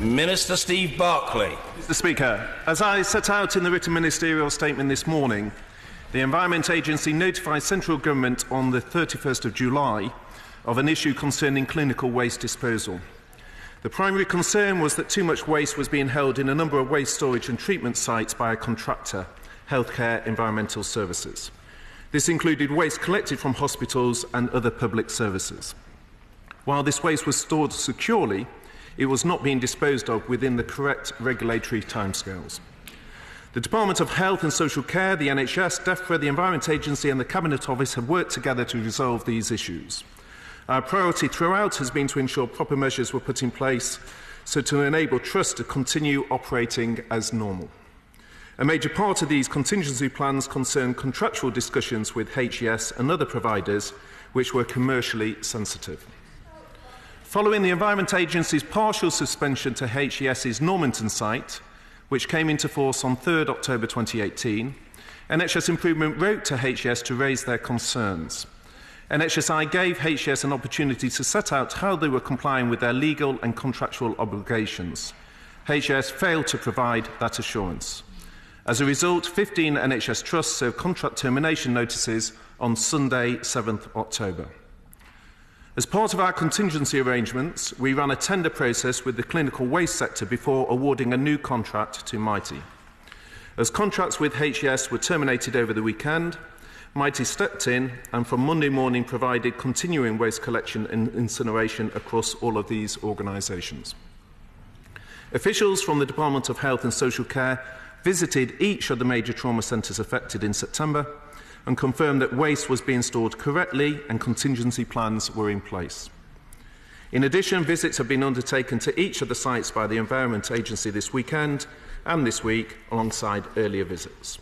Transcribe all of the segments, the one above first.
Minister Steve Barclay. Mr. Speaker, as I set out in the written ministerial statement this morning, the Environment Agency notified Central Government on the 31st of July of an issue concerning clinical waste disposal. The primary concern was that too much waste was being held in a number of waste storage and treatment sites by a contractor, Healthcare Environmental Services. This included waste collected from hospitals and other public services. While this waste was stored securely, it was not being disposed of within the correct regulatory timescales. The Department of Health and Social Care, the NHS, DEFRA, the Environment Agency and the Cabinet Office have worked together to resolve these issues. Our priority throughout has been to ensure proper measures were put in place so to enable Trust to continue operating as normal. A major part of these contingency plans concern contractual discussions with HES and other providers which were commercially sensitive. Following the Environment Agency's partial suspension to HES's Normanton site, which came into force on 3rd October 2018, NHS Improvement wrote to HES to raise their concerns. NHSI gave HES an opportunity to set out how they were complying with their legal and contractual obligations. HES failed to provide that assurance. As a result, 15 NHS trusts served contract termination notices on Sunday, 7th October. As part of our contingency arrangements, we ran a tender process with the clinical waste sector before awarding a new contract to Mighty. As contracts with HES were terminated over the weekend, Mighty stepped in and from Monday morning provided continuing waste collection and incineration across all of these organisations. Officials from the Department of Health and Social Care visited each of the major trauma centres affected in September and confirmed that waste was being stored correctly and contingency plans were in place. In addition, visits have been undertaken to each of the sites by the Environment Agency this weekend and this week, alongside earlier visits.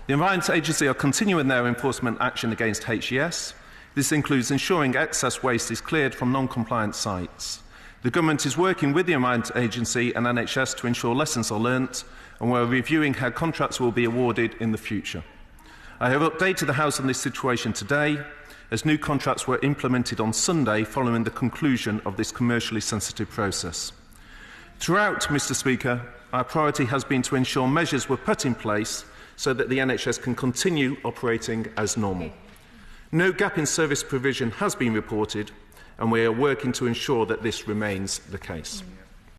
The Environment Agency are continuing their enforcement action against HES. This includes ensuring excess waste is cleared from non-compliant sites. The Government is working with the Environment Agency and NHS to ensure lessons are learnt, and we're reviewing how contracts will be awarded in the future. I have updated the House on this situation today, as new contracts were implemented on Sunday following the conclusion of this commercially sensitive process. Throughout, Mr. Speaker, our priority has been to ensure measures were put in place so that the NHS can continue operating as normal. No gap in service provision has been reported, and we are working to ensure that this remains the case.